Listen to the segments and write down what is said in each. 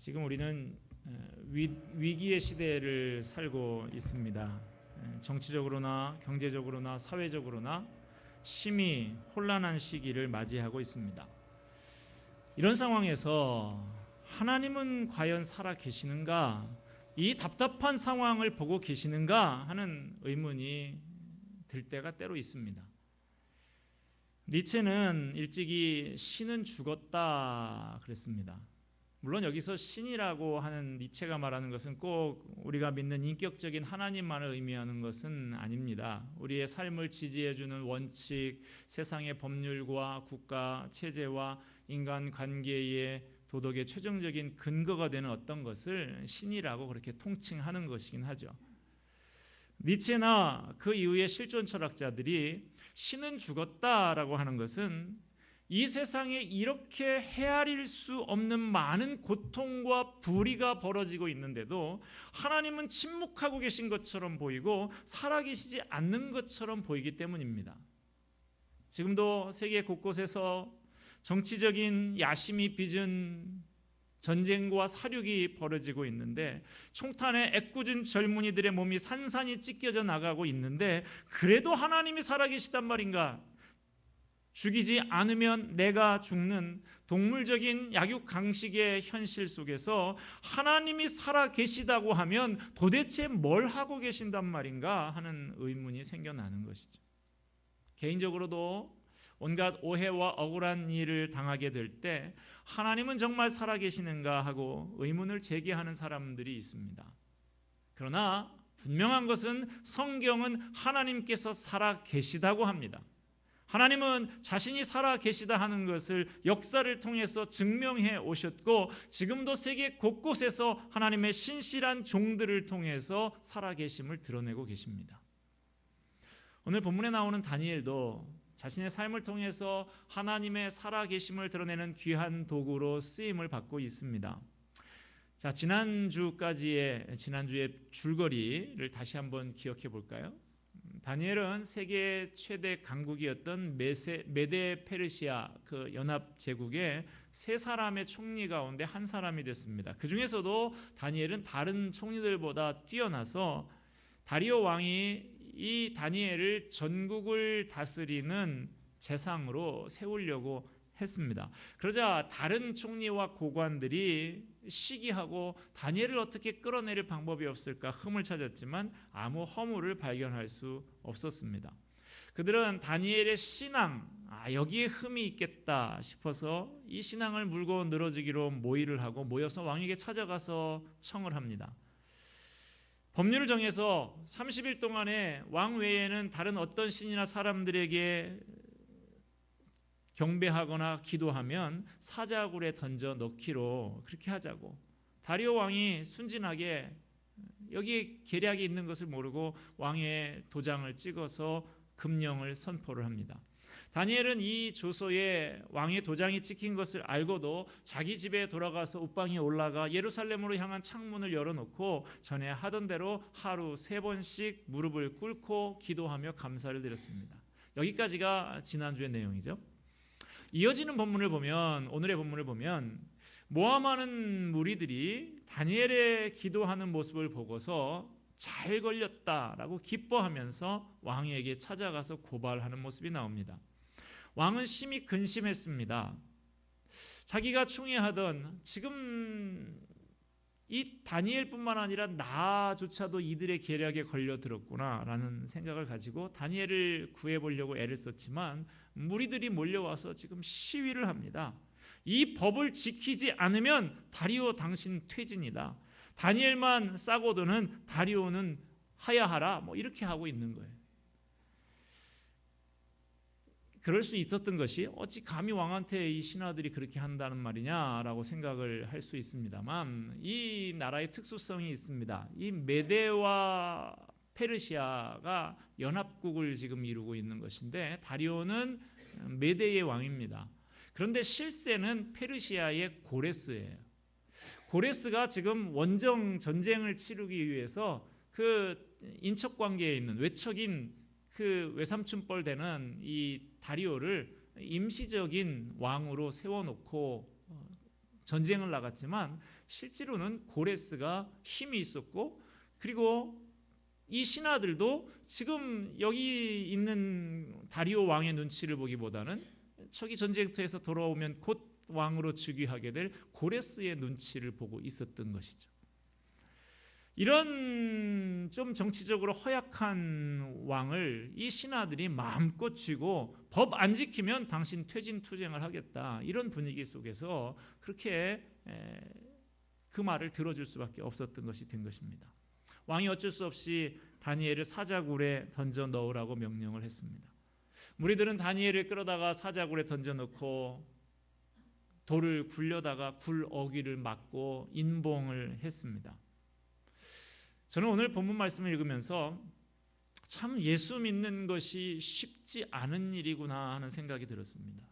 지금 우리는 위기의 시대를 살고 있습니다. 정치적으로나 경제적으로나 사회적으로나 심히 혼란한 시기를 맞이하고 있습니다. 이런 상황에서 하나님은 과연 살아 계시는가? 이 답답한 상황을 보고 계시는가 하는 의문이 들 때가 때로 있습니다. 니체는 일찍이 신은 죽었다 그랬습니다. 물론 여기서 신이라고 하는 니체가 말하는 것은 꼭 우리가 믿는 인격적인 하나님만을 의미하는 것은 아닙니다. 우리의 삶을 지지해주는 원칙, 세상의 법률과 국가, 체제와 인간 관계의 도덕의 최종적인 근거가 되는 어떤 것을 신이라고 그렇게 통칭하는 것이긴 하죠. 니체나 그 이후의 실존 철학자들이 신은 죽었다라고 하는 것은 이 세상에 이렇게 헤아릴 수 없는 많은 고통과 불의가 벌어지고 있는데도 하나님은 침묵하고 계신 것처럼 보이고 살아계시지 않는 것처럼 보이기 때문입니다. 지금도 세계 곳곳에서 정치적인 야심이 빚은 전쟁과 사륙이 벌어지고 있는데 총탄에 애꿎은 젊은이들의 몸이 산산이 찢겨져 나가고 있는데 그래도 하나님이 살아계시단 말인가? 죽이지 않으면 내가 죽는 동물적인 약육강식의 현실 속에서 하나님이 살아계시다고 하면 도대체 뭘 하고 계신단 말인가 하는 의문이 생겨나는 것이죠. 개인적으로도 온갖 오해와 억울한 일을 당하게 될 때 하나님은 정말 살아계시는가 하고 의문을 제기하는 사람들이 있습니다. 그러나 분명한 것은 성경은 하나님께서 살아계시다고 합니다. 하나님은 자신이 살아계시다 하는 것을 역사를 통해서 증명해 오셨고 지금도 세계 곳곳에서 하나님의 신실한 종들을 통해서 살아계심을 드러내고 계십니다. 오늘 본문에 나오는 다니엘도 자신의 삶을 통해서 하나님의 살아계심을 드러내는 귀한 도구로 쓰임을 받고 있습니다. 자, 지난주의 줄거리를 다시 한번 기억해 볼까요? 다니엘은 세계 최대 강국이었던 메데 페르시아 그 연합 제국의 세 사람의 총리 가운데 한 사람이 됐습니다. 그 중에서도 다니엘은 다른 총리들보다 뛰어나서 다리오 왕이 이 다니엘을 전국을 다스리는 재상으로 세우려고 했습니다. 그러자 다른 총리와 고관들이 시기하고 다니엘을 어떻게 끌어내릴 방법이 없을까 흠을 찾았지만 아무 허물을 발견할 수 없었습니다. 그들은 다니엘의 신앙, 여기에 흠이 있겠다 싶어서 이 신앙을 물고 늘어지기로 모의를 하고 모여서 왕에게 찾아가서 청을 합니다. 법률을 정해서 30일 동안에 왕 외에는 다른 어떤 신이나 사람들에게 경배하거나 기도하면 사자굴에 던져 넣기로 그렇게 하자고. 다리오 왕이 순진하게 여기에 계략이 있는 것을 모르고 왕의 도장을 찍어서 금령을 선포를 합니다. 다니엘은 이 조서에 왕의 도장이 찍힌 것을 알고도 자기 집에 돌아가서 윗방에 올라가 예루살렘으로 향한 창문을 열어놓고 전에 하던 대로 하루 3번씩 무릎을 꿇고 기도하며 감사를 드렸습니다. 여기까지가 지난주의 내용이죠. 이어지는 본문을 보면 오늘의 본문을 보면 모함하는 무리들이 다니엘의 기도하는 모습을 보고서 잘 걸렸다라고 기뻐하면서 왕에게 찾아가서 고발하는 모습이 나옵니다. 왕은 심히 근심했습니다. 자기가 총애하던 지금 이 다니엘뿐만 아니라 나조차도 이들의 계략에 걸려들었구나라는 생각을 가지고 다니엘을 구해보려고 애를 썼지만 무리들이 몰려와서 지금 시위를 합니다. 이 법을 지키지 않으면 다리오 당신 퇴진이다. 다니엘만 싸고 도는 다리오는 하야하라 이렇게 하고 있는 거예요. 그럴 수 있었던 것이 어찌 감히 왕한테 이 신하들이 그렇게 한다는 말이냐라고 생각을 할 수 있습니다만 이 나라의 특수성이 있습니다. 이 메데와 페르시아가 연합국을 지금 이루고 있는 것인데 다리오는 메데의 왕입니다. 그런데 실세는 페르시아의 고레스예요. 고레스가 지금 원정 전쟁을 치르기 위해서 그 인척 관계에 있는 외척인 그 외삼촌뻘 되는 이 다리오를 임시적인 왕으로 세워놓고 전쟁을 나갔지만 실제로는 고레스가 힘이 있었고, 그리고 이 신하들도 지금 여기 있는 다리오 왕의 눈치를 보기보다는 저기 전쟁터에서 돌아오면 곧 왕으로 즉위하게 될 고레스의 눈치를 보고 있었던 것이죠. 이런 좀 정치적으로 허약한 왕을 이 신하들이 마음껏 쥐고 법 안 지키면 당신 퇴진 투쟁을 하겠다, 이런 분위기 속에서 그렇게 그 말을 들어줄 수밖에 없었던 것이 된 것입니다. 왕이 어쩔 수 없이 다니엘을 사자굴에 던져 넣으라고 명령을 했습니다. 무리들은 다니엘을 끌어다가 사자굴에 던져 넣고 돌을 굴려다가 굴 어귀를 막고 인봉을 했습니다. 저는 오늘 본문 말씀을 읽으면서 참 예수 믿는 것이 쉽지 않은 일이구나 하는 생각이 들었습니다.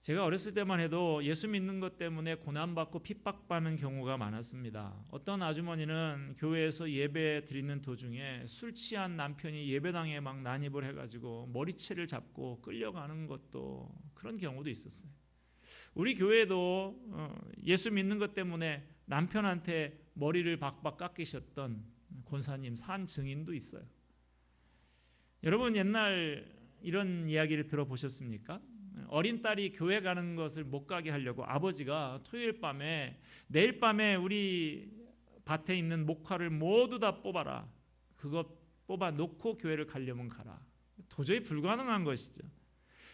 제가 어렸을 때만 해도 예수 믿는 것 때문에 고난받고 핍박받는 경우가 많았습니다. 어떤 아주머니는 교회에서 예배 드리는 도중에 술 취한 남편이 예배당에 막 난입을 해가지고 머리채를 잡고 끌려가는 것도, 그런 경우도 있었어요. 우리 교회도 예수 믿는 것 때문에 남편한테 머리를 박박 깎이셨던 권사님 산 증인도 있어요. 여러분 옛날 이런 이야기를 들어보셨습니까? 어린 딸이 교회 가는 것을 못 가게 하려고 아버지가 토요일 밤에, 내일 밤에 우리 밭에 있는 목화를 모두 다 뽑아라, 그것 뽑아 놓고 교회를 가려면 가라. 도저히 불가능한 것이죠.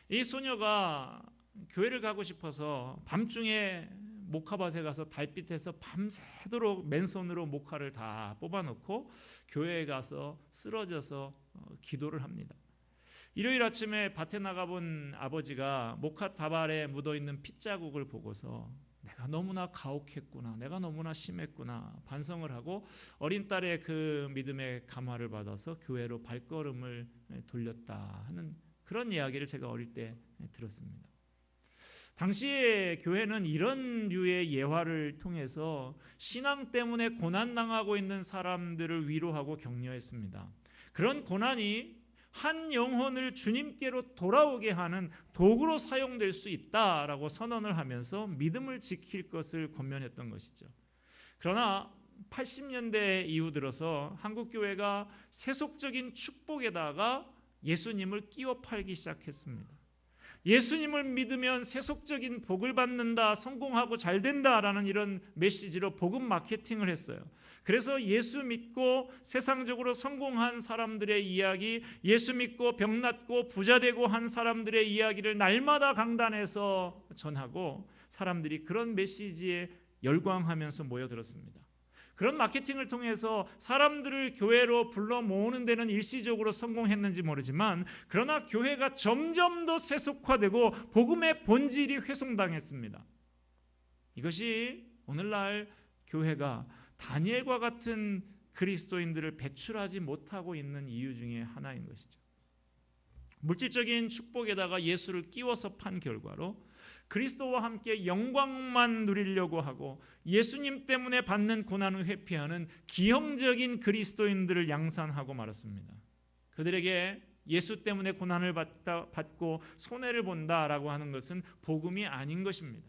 이 소녀가 교회를 가고 싶어서 밤중에 목화밭에 가서 달빛에서 밤새도록 맨손으로 목화를 다 뽑아놓고 교회에 가서 쓰러져서 기도를 합니다. 일요일 아침에 밭에 나가본 아버지가 목화 다발에 묻어있는 핏자국을 보고서 내가 너무나 가혹했구나, 내가 너무나 심했구나 반성을 하고 어린 딸의 그 믿음의 감화를 받아서 교회로 발걸음을 돌렸다 하는 그런 이야기를 제가 어릴 때 들었습니다. 당시에 교회는 이런 류의 예화를 통해서 신앙 때문에 고난당하고 있는 사람들을 위로하고 격려했습니다. 그런 고난이 한 영혼을 주님께로 돌아오게 하는 도구로 사용될 수 있다라고 선언을 하면서 믿음을 지킬 것을 권면했던 것이죠. 그러나 80년대 이후 들어서 한국교회가 세속적인 축복에다가 예수님을 끼워 팔기 시작했습니다. 예수님을 믿으면 세속적인 복을 받는다, 성공하고 잘 된다라는 이런 메시지로 복음 마케팅을 했어요. 그래서 예수 믿고 세상적으로 성공한 사람들의 이야기, 예수 믿고 병 낫고 부자 되고 한 사람들의 이야기를 날마다 강단에서 전하고 사람들이 그런 메시지에 열광하면서 모여들었습니다. 그런 마케팅을 통해서 사람들을 교회로 불러 모으는 데는 일시적으로 성공했는지 모르지만, 그러나 교회가 점점 더 세속화되고 복음의 본질이 훼손당했습니다. 이것이 오늘날 교회가 다니엘과 같은 그리스도인들을 배출하지 못하고 있는 이유 중에 하나인 것이죠. 물질적인 축복에다가 예수를 끼워서 판 결과로 그리스도와 함께 영광만 누리려고 하고 예수님 때문에 받는 고난을 회피하는 기형적인 그리스도인들을 양산하고 말았습니다. 그들에게 예수 때문에 고난을 받고 손해를 본다라고 하는 것은 복음이 아닌 것입니다.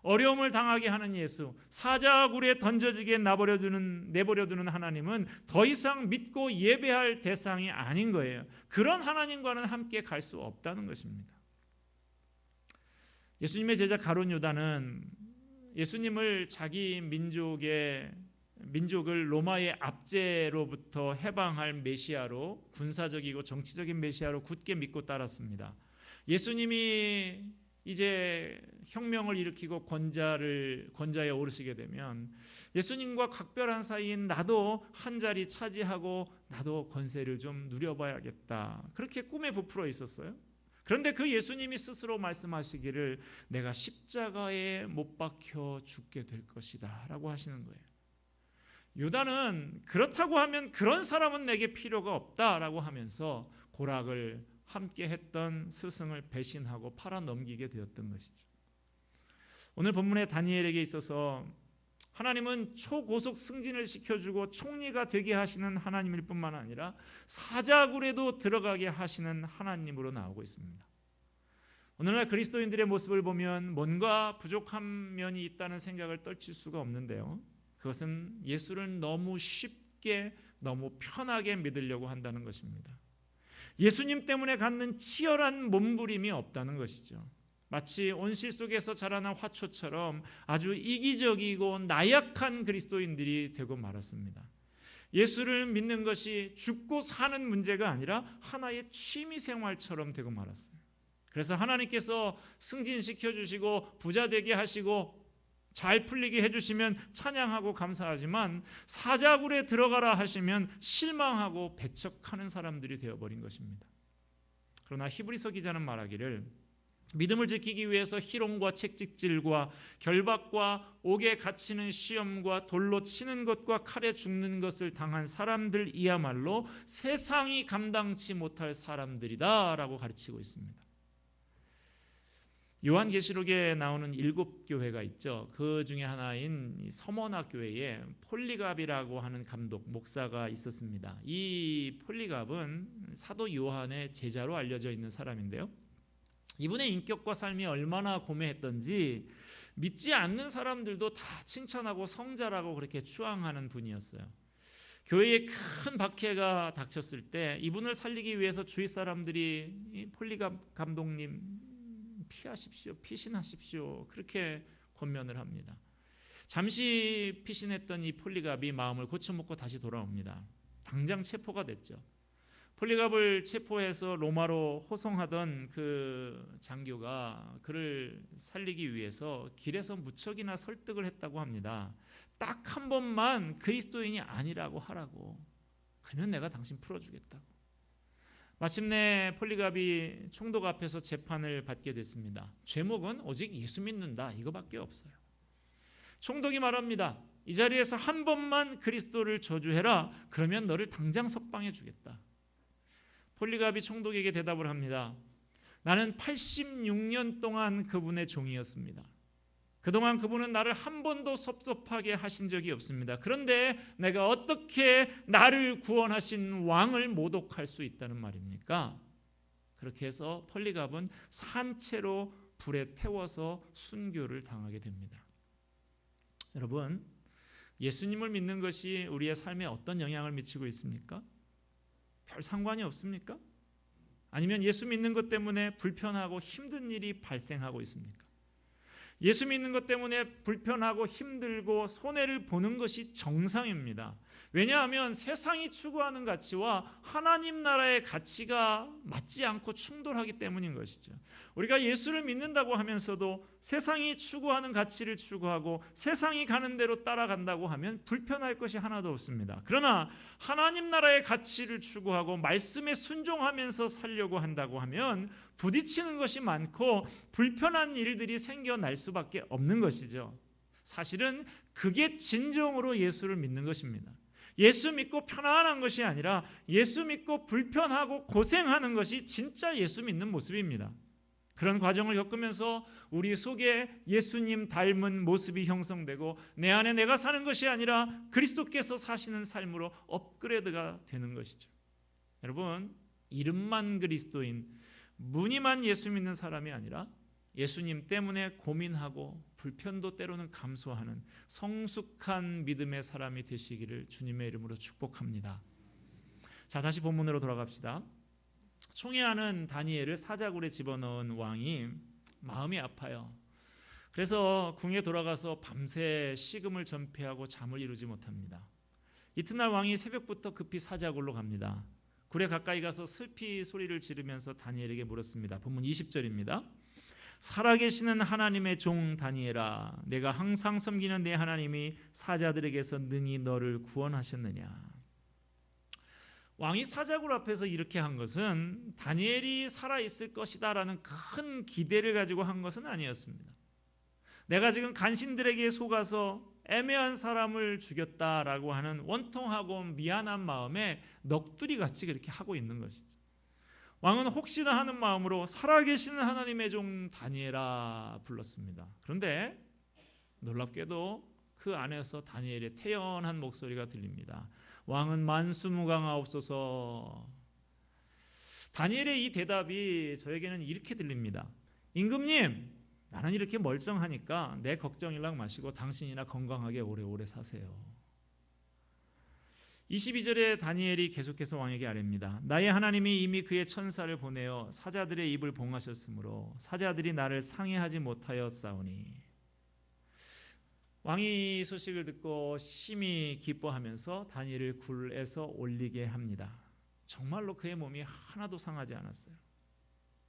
어려움을 당하게 하는 예수, 사자굴에 던져지게 내버려두는 하나님은 더 이상 믿고 예배할 대상이 아닌 거예요. 그런 하나님과는 함께 갈 수 없다는 것입니다. 예수님의 제자 가룟 유다는 예수님을 자기 민족을 로마의 압제로부터 해방할 메시아로, 군사적이고 정치적인 메시아로 굳게 믿고 따랐습니다. 예수님이 이제 혁명을 일으키고 권자에 오르시게 되면 예수님과 각별한 사이인 나도 한 자리 차지하고 나도 권세를 좀 누려봐야겠다, 그렇게 꿈에 부풀어 있었어요. 그런데 그 예수님이 스스로 말씀하시기를 내가 십자가에 못 박혀 죽게 될 것이다 라고 하시는 거예요. 유다는 그렇다고 하면 그런 사람은 내게 필요가 없다라고 하면서 고락을 함께 했던 스승을 배신하고 팔아넘기게 되었던 것이죠. 오늘 본문의 다니엘에게 있어서 하나님은 초고속 승진을 시켜주고 총리가 되게 하시는 하나님일 뿐만 아니라 사자굴에도 들어가게 하시는 하나님으로 나오고 있습니다. 오늘날 그리스도인들의 모습을 보면 뭔가 부족한 면이 있다는 생각을 떨칠 수가 없는데요. 그것은 예수를 너무 쉽게 너무 편하게 믿으려고 한다는 것입니다. 예수님 때문에 갖는 치열한 몸부림이 없다는 것이죠. 마치 온실 속에서 자라난 화초처럼 아주 이기적이고 나약한 그리스도인들이 되고 말았습니다. 예수를 믿는 것이 죽고 사는 문제가 아니라 하나의 취미생활처럼 되고 말았어요. 그래서 하나님께서 승진시켜 주시고 부자 되게 하시고 잘 풀리게 해주시면 찬양하고 감사하지만 사자굴에 들어가라 하시면 실망하고 배척하는 사람들이 되어버린 것입니다. 그러나 히브리서 기자는 말하기를 믿음을 지키기 위해서 희롱과 채찍질과 결박과 옥에 갇히는 시험과 돌로 치는 것과 칼에 죽는 것을 당한 사람들이야말로 세상이 감당치 못할 사람들이다 라고 가르치고 있습니다. 요한계시록에 나오는 7교회가 있죠. 그 중에 하나인 서머나 교회에 폴리갑이라고 하는 감독, 목사가 있었습니다. 이 폴리갑은 사도 요한의 제자로 알려져 있는 사람인데요. 이분의 인격과 삶이 얼마나 고매했던지 믿지 않는 사람들도 다 칭찬하고 성자라고 그렇게 추앙하는 분이었어요. 교회에 큰 박해가 닥쳤을 때 이분을 살리기 위해서 주위 사람들이 폴리갑 감독님 피하십시오, 피신하십시오 그렇게 권면을 합니다. 잠시 피신했던 이 폴리갑이 마음을 고쳐먹고 다시 돌아옵니다. 당장 체포가 됐죠. 폴리갑을 체포해서 로마로 호송하던 그 장교가 그를 살리기 위해서 길에서 무척이나 설득을 했다고 합니다. 딱 한 번만 그리스도인이 아니라고 하라고. 그러면 내가 당신 풀어주겠다고. 마침내 폴리갑이 총독 앞에서 재판을 받게 됐습니다. 죄목은 오직 예수 믿는다 이거밖에 없어요. 총독이 말합니다. 이 자리에서 한 번만 그리스도를 저주해라. 그러면 너를 당장 석방해 주겠다. 폴리갑이 총독에게 대답을 합니다. 나는 86년 동안 그분의 종이었습니다. 그동안 그분은 나를 한 번도 섭섭하게 하신 적이 없습니다. 그런데 내가 어떻게 나를 구원하신 왕을 모독할 수 있다는 말입니까? 그렇게 해서 폴리갑은 산채로 불에 태워서 순교를 당하게 됩니다. 여러분, 예수님을 믿는 것이 우리의 삶에 어떤 영향을 미치고 있습니까? 별 상관이 없습니까? 아니면 예수 믿는 것 때문에 불편하고 힘든 일이 발생하고 있습니까? 예수 믿는 것 때문에 불편하고 힘들고 손해를 보는 것이 정상입니다. 왜냐하면 세상이 추구하는 가치와 하나님 나라의 가치가 맞지 않고 충돌하기 때문인 것이죠. 우리가 예수를 믿는다고 하면서도 세상이 추구하는 가치를 추구하고 세상이 가는 대로 따라간다고 하면 불편할 것이 하나도 없습니다. 그러나 하나님 나라의 가치를 추구하고 말씀에 순종하면서 살려고 한다고 하면 부딪히는 것이 많고 불편한 일들이 생겨날 수밖에 없는 것이죠. 사실은 그게 진정으로 예수를 믿는 것입니다. 예수 믿고 편안한 것이 아니라 예수 믿고 불편하고 고생하는 것이 진짜 예수 믿는 모습입니다. 그런 과정을 겪으면서 우리 속에 예수님 닮은 모습이 형성되고 내 안에 내가 사는 것이 아니라 그리스도께서 사시는 삶으로 업그레이드가 되는 것이죠. 여러분, 이름만 그리스도인, 무늬만 예수 믿는 사람이 아니라 예수님 때문에 고민하고 불편도 때로는 감수하는 성숙한 믿음의 사람이 되시기를 주님의 이름으로 축복합니다. 자, 다시 본문으로 돌아갑시다. 총애하는 다니엘을 사자굴에 집어넣은 왕이 마음이 아파요. 그래서 궁에 돌아가서 밤새 식음을 전폐하고 잠을 이루지 못합니다. 이튿날 왕이 새벽부터 급히 사자굴로 갑니다. 굴에 가까이 가서 슬피 소리를 지르면서 다니엘에게 물었습니다. 본문 20절입니다. 살아계시는 하나님의 종 다니엘아, 내가 항상 섬기는 내 하나님이 사자들에게서 능히 너를 구원하셨느냐. 왕이 사자굴 앞에서 이렇게 한 것은 다니엘이 살아있을 것이다 라는 큰 기대를 가지고 한 것은 아니었습니다. 내가 지금 간신들에게 속아서 애매한 사람을 죽였다라고 하는 원통하고 미안한 마음에 넋두리같이 그렇게 하고 있는 것이죠. 왕은 혹시나 하는 마음으로 살아계시는 하나님의 종 다니엘아 불렀습니다. 그런데 놀랍게도 그 안에서 다니엘의 태연한 목소리가 들립니다. 왕은 만수무강하옵소서. 다니엘의 이 대답이 저에게는 이렇게 들립니다. 임금님, 나는 이렇게 멀쩡하니까 내 걱정일랑 마시고 당신이나 건강하게 오래오래 사세요. 22절에 다니엘이 계속해서 왕에게 아뢰입니다. 나의 하나님이 이미 그의 천사를 보내어 사자들의 입을 봉하셨으므로 사자들이 나를 상해하지 못하였사오니. 왕이 이 소식을 듣고 심히 기뻐하면서 다니엘을 굴에서 올리게 합니다. 정말로 그의 몸이 하나도 상하지 않았어요.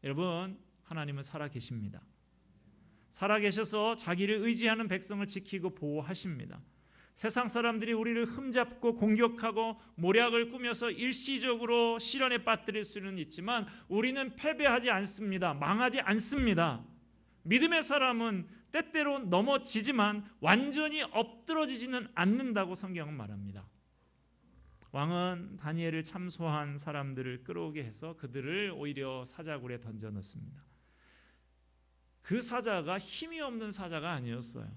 여러분, 하나님은 살아계십니다. 살아계셔서 자기를 의지하는 백성을 지키고 보호하십니다. 세상 사람들이 우리를 흠잡고 공격하고 모략을 꾸며서 일시적으로 시련에 빠뜨릴 수는 있지만 우리는 패배하지 않습니다. 망하지 않습니다. 믿음의 사람은 때때로 넘어지지만 완전히 엎드러지지는 않는다고 성경은 말합니다. 왕은 다니엘을 참소한 사람들을 끌어오게 해서 그들을 오히려 사자굴에 던져 넣습니다. 그 사자가 힘이 없는 사자가 아니었어요.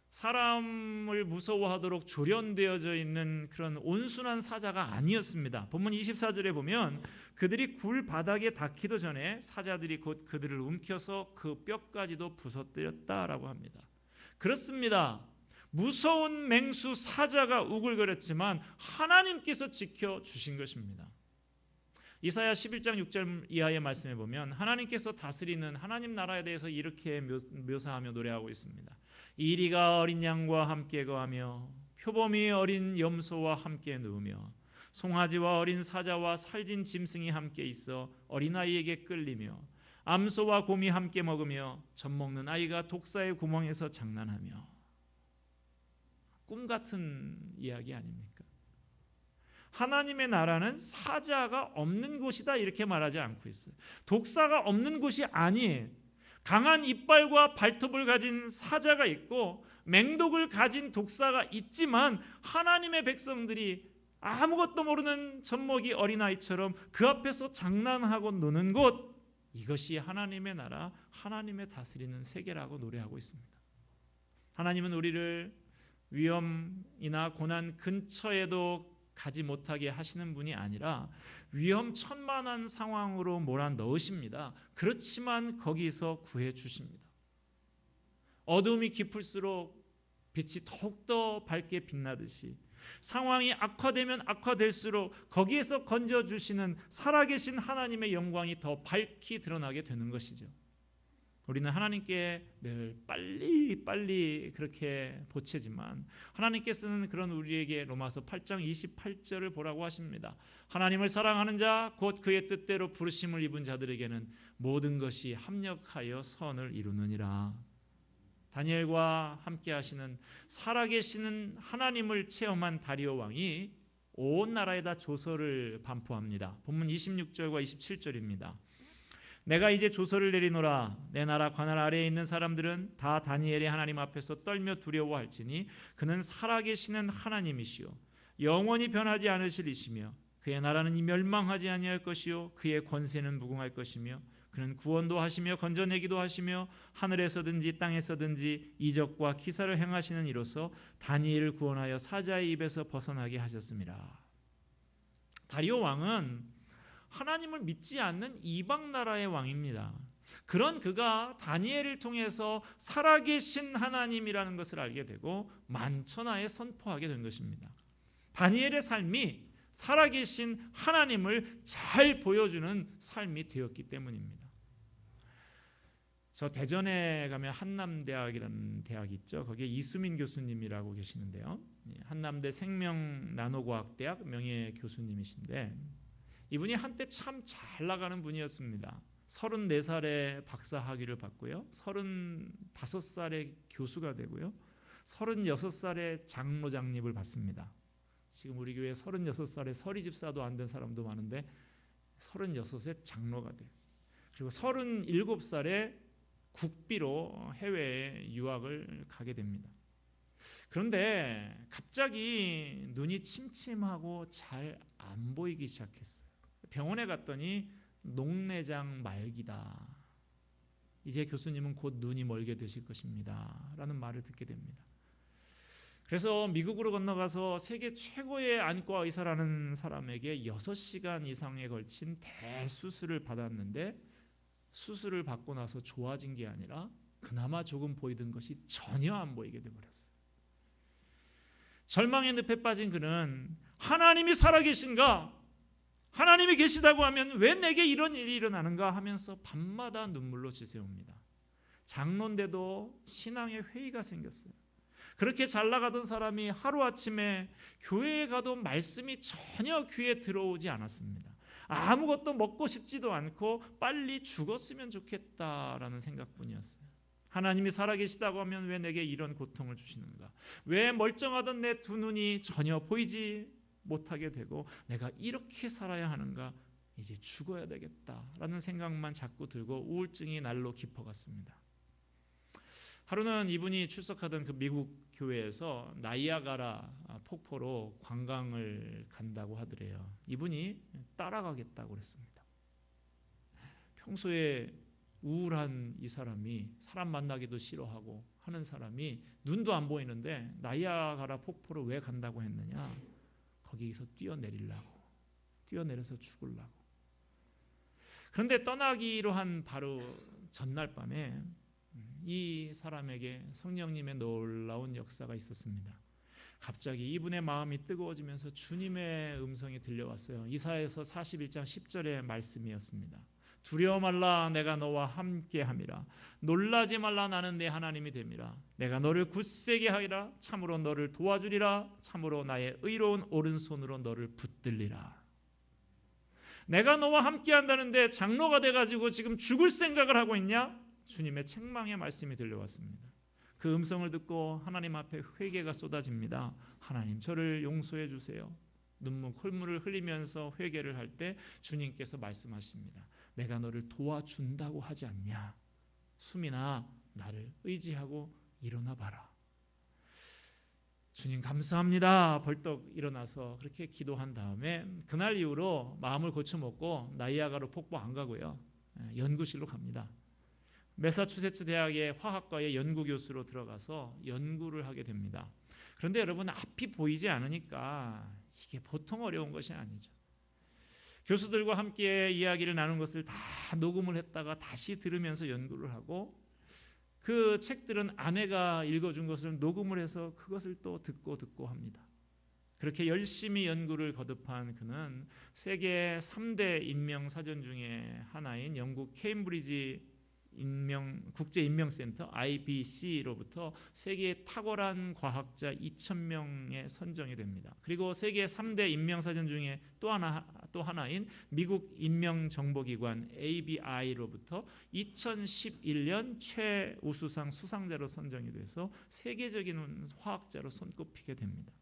사람을 무서워하도록 조련되어져 있는 그런 온순한 사자가 아니었습니다. 본문 24절에 보면 그들이 굴 바닥에 닿기도 전에 사자들이 곧 그들을 움켜서 그 뼈까지도 부서뜨렸다라고 합니다. 그렇습니다. 무서운 맹수 사자가 우글거렸지만 하나님께서 지켜주신 것입니다. 이사야 11장 6절 이하의 말씀에 보면 하나님께서 다스리는 하나님 나라에 대해서 이렇게 묘사하며 노래하고 있습니다. 이리가 어린 양과 함께 거하며 표범이 어린 염소와 함께 누우며 송아지와 어린 사자와 살진 짐승이 함께 있어 어린아이에게 끌리며 암소와 곰이 함께 먹으며 젖먹는 아이가 독사의 구멍에서 장난하며. 꿈 같은 이야기 아닙니까? 하나님의 나라는 사자가 없는 곳이다 이렇게 말하지 않고 있어요. 독사가 없는 곳이 아니에요. 강한 이빨과 발톱을 가진 사자가 있고 맹독을 가진 독사가 있지만 하나님의 백성들이 아무것도 모르는 젖먹이 어린아이처럼 그 앞에서 장난하고 노는 곳, 이것이 하나님의 나라, 하나님의 다스리는 세계라고 노래하고 있습니다. 하나님은 우리를 위험이나 고난 근처에도 가지 못하게 하시는 분이 아니라 위험천만한 상황으로 몰아넣으십니다. 그렇지만 거기서 구해주십니다. 어둠이 깊을수록 빛이 더욱더 밝게 빛나듯이 상황이 악화되면 악화될수록 거기에서 건져주시는 살아계신 하나님의 영광이 더 밝히 드러나게 되는 것이죠. 우리는 하나님께 늘 빨리 그렇게 보채지만 하나님께서는 그런 우리에게 로마서 8장 28절을 보라고 하십니다. 하나님을 사랑하는 자 곧 그의 뜻대로 부르심을 입은 자들에게는 모든 것이 합력하여 선을 이루느니라. 다니엘과 함께 하시는 살아계시는 하나님을 체험한 다리오 왕이 온 나라에다 조서를 반포합니다. 본문 26절과 27절입니다. 내가 이제 조서를 내리노라. 내 나라 관할 아래에 있는 사람들은 다 다니엘의 하나님 앞에서 떨며 두려워할지니 그는 살아계시는 하나님이시요 영원히 변하지 않으실 이시며 그의 나라는 멸망하지 아니할 것이요 그의 권세는 무궁할 것이며 그는 구원도 하시며 건져내기도 하시며 하늘에서든지 땅에서든지 이적과 기사를 행하시는 이로서 다니엘을 구원하여 사자의 입에서 벗어나게 하셨습니다. 다리오 왕은 하나님을 믿지 않는 이방 나라의 왕입니다. 그런 그가 다니엘을 통해서 살아계신 하나님이라는 것을 알게 되고 만천하에 선포하게 된 것입니다. 다니엘의 삶이 살아계신 하나님을 잘 보여주는 삶이 되었기 때문입니다. 저 대전에 가면 한남대학이라는 대학이 있죠. 거기에 이수민 교수님이라고 계시는데요. 한남대 생명나노과학대학 명예 교수님이신데 이분이 한때 참 잘 나가는 분이었습니다. 34살에 박사 학위를 받고요. 35살에 교수가 되고요. 36살에 장로장립을 받습니다. 지금 우리 교회 36살에 서리집사도 안 된 사람도 많은데 36세 장로가 돼요. 그리고 37살에 국비로 해외에 유학을 가게 됩니다. 그런데 갑자기 눈이 침침하고 잘 안 보이기 시작했어요. 병원에 갔더니 녹내장 말기다. 이제 교수님은 곧 눈이 멀게 되실 것입니다. 라는 말을 듣게 됩니다. 그래서 미국으로 건너가서 세계 최고의 안과 의사라는 사람에게 6시간 이상에 걸친 대수술을 받았는데 수술을 받고 나서 좋아진 게 아니라 그나마 조금 보이던 것이 전혀 안 보이게 되어버렸어요. 절망의 늪에 빠진 그는 하나님이 살아계신가? 하나님이 계시다고 하면 왜 내게 이런 일이 일어나는가 하면서 밤마다 눈물로 지새웁니다. 장로인데도 신앙의 회의가 생겼어요. 그렇게 잘 나가던 사람이 하루아침에 교회에 가도 말씀이 전혀 귀에 들어오지 않았습니다. 아무것도 먹고 싶지도 않고 빨리 죽었으면 좋겠다라는 생각뿐이었어요. 하나님이 살아계시다고 하면 왜 내게 이런 고통을 주시는가? 왜 멀쩡하던 내 두 눈이 전혀 보이지 못하게 되고 내가 이렇게 살아야 하는가? 이제 죽어야 되겠다라는 생각만 자꾸 들고 우울증이 날로 깊어갔습니다. 하루는 이분이 출석하던 그 미국 교회에서 나이아가라 폭포로 관광을 간다고 하더래요. 이분이 따라가겠다고 그랬습니다. 평소에 우울한 이 사람이 사람 만나기도 싫어하고 하는 사람이 눈도 안 보이는데 나이아가라 폭포로 왜 간다고 했느냐? 거기서 뛰어내려서 죽으려고. 그런데 떠나기로 한 바로 전날 밤에 이 사람에게 성령님의 놀라운 역사가 있었습니다. 갑자기 이분의 마음이 뜨거워지면서 주님의 음성이 들려왔어요. 이사야서 41장 10절의 말씀이었습니다. 두려워 말라, 내가 너와 함께함이라. 놀라지 말라, 나는 내 하나님이 됨이라. 내가 너를 굳세게 하리라. 참으로 너를 도와주리라. 참으로 나의 의로운 오른손으로 너를 붙들리라. 내가 너와 함께한다는데 장로가 돼가지고 지금 죽을 생각을 하고 있냐? 주님의 책망의 말씀이 들려왔습니다. 그 음성을 듣고 하나님 앞에 회개가 쏟아집니다. 하나님, 저를 용서해 주세요. 콧물을 흘리면서 회개를 할 때 주님께서 말씀하십니다. 내가 너를 도와준다고 하지 않냐? 수민아, 나를 의지하고 일어나 봐라. 주님 감사합니다. 벌떡 일어나서 그렇게 기도한 다음에 그날 이후로 마음을 고쳐먹고 나이아가라 폭포 안 가고요, 연구실로 갑니다. 매사추세츠 대학의 화학과의 연구교수로 들어가서 연구를 하게 됩니다. 그런데 여러분, 앞이 보이지 않으니까 이게 보통 어려운 것이 아니죠. 교수들과 함께 이야기를 나눈 것을 다 녹음을 했다가 다시 들으면서 연구를 하고, 그 책들은 아내가 읽어준 것을 녹음을 해서 그것을 또 듣고 합니다. 그렇게 열심히 연구를 거듭한 그는 세계 3대 인명사전 중에 하나인 영국 케임브리지 국제인명센터 IBC로부터 세계의 탁월한 과학자 2,000명에 선정이 됩니다. 그리고 세계 3대 인명사전 중에 또 하나인 미국 인명정보기관 ABI로부터 2011년 최우수상 수상자로 선정이 돼서 세계적인 화학자로 손꼽히게 됩니다.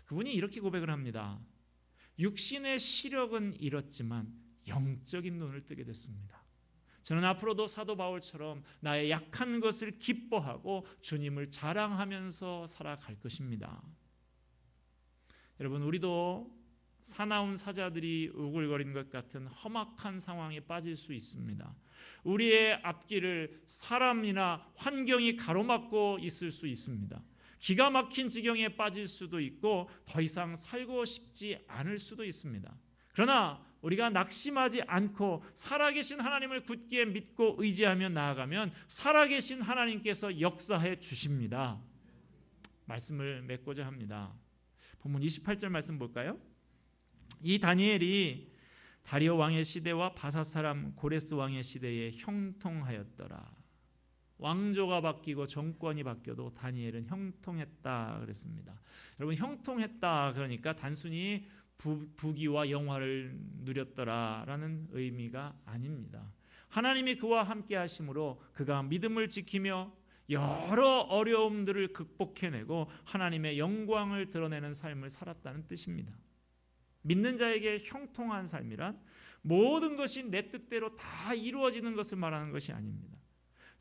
그분이 이렇게 고백을 합니다. 육신의 시력은 잃었지만 영적인 눈을 뜨게 됐습니다. 저는 앞으로도 사도 바울처럼 나의 약한 것을 기뻐하고 주님을 자랑하면서 살아갈 것입니다. 여러분, 우리도 사나운 사자들이 우글거리는 것 같은 험악한 상황에 빠질 수 있습니다. 우리의 앞길을 사람이나 환경이 가로막고 있을 수 있습니다. 기가 막힌 지경에 빠질 수도 있고 더 이상 살고 싶지 않을 수도 있습니다. 그러나 우리가 낙심하지 않고 살아계신 하나님을 굳게 믿고 의지하며 나아가면 살아계신 하나님께서 역사해 주십니다. 말씀을 맺고자 합니다. 본문 28절 말씀 볼까요? 이 다니엘이 다리오 왕의 시대와 바사 사람 고레스 왕의 시대에 형통하였더라. 왕조가 바뀌고 정권이 바뀌어도 다니엘은 형통했다 그랬습니다. 여러분, 형통했다 그러니까 단순히 부귀와 영화를 누렸더라라는 의미가 아닙니다. 하나님이 그와 함께 하심으로 그가 믿음을 지키며 여러 어려움들을 극복해내고 하나님의 영광을 드러내는 삶을 살았다는 뜻입니다. 믿는 자에게 형통한 삶이란 모든 것이 내 뜻대로 다 이루어지는 것을 말하는 것이 아닙니다.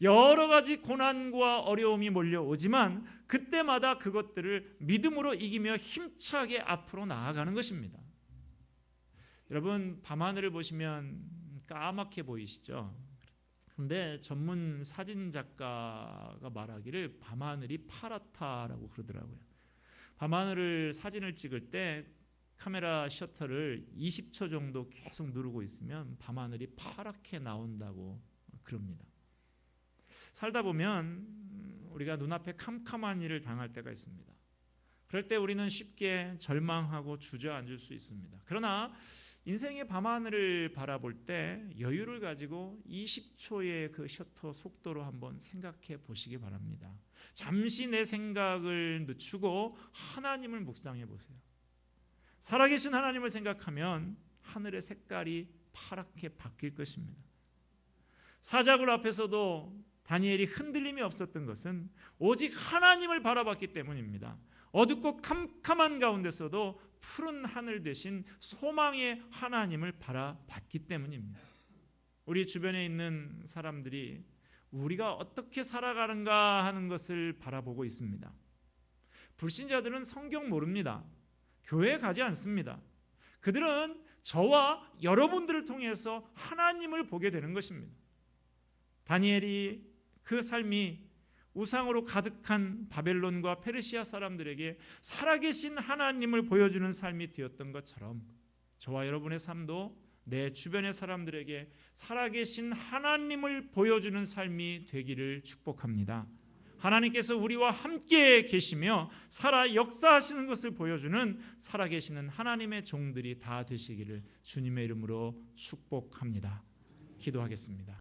여러 가지 고난과 어려움이 몰려오지만 그때마다 그것들을 믿음으로 이기며 힘차게 앞으로 나아가는 것입니다. 여러분, 밤하늘을 보시면 까맣게 보이시죠? 그런데 전문 사진 작가가 말하기를 밤하늘이 파랗다라고 그러더라고요. 밤하늘을 사진을 찍을 때 카메라 셔터를 20초 정도 계속 누르고 있으면 밤하늘이 파랗게 나온다고 그럽니다. 살다 보면 우리가 눈앞에 캄캄한 일을 당할 때가 있습니다. 그럴 때 우리는 쉽게 절망하고 주저앉을 수 있습니다. 그러나 인생의 밤하늘을 바라볼 때 여유를 가지고 20초의 그 셔터 속도로 한번 생각해 보시기 바랍니다. 잠시 내 생각을 늦추고 하나님을 묵상해 보세요. 살아계신 하나님을 생각하면 하늘의 색깔이 파랗게 바뀔 것입니다. 사자굴 앞에서도 다니엘이 흔들림이 없었던 것은 오직 하나님을 바라봤기 때문입니다. 어둡고 캄캄한 가운데서도 푸른 하늘 대신 소망의 하나님을 바라봤기 때문입니다. 우리 주변에 있는 사람들이 우리가 어떻게 살아가는가 하는 것을 바라보고 있습니다. 불신자들은 성경 모릅니다. 교회에 가지 않습니다. 그들은 저와 여러분들을 통해서 하나님을 보게 되는 것입니다. 다니엘이 그 삶이 우상으로 가득한 바벨론과 페르시아 사람들에게 살아계신 하나님을 보여주는 삶이 되었던 것처럼 저와 여러분의 삶도 내 주변의 사람들에게 살아계신 하나님을 보여주는 삶이 되기를 축복합니다. 하나님께서 우리와 함께 계시며 살아 역사하시는 것을 보여주는 살아계시는 하나님의 종들이 다 되시기를 주님의 이름으로 축복합니다. 기도하겠습니다.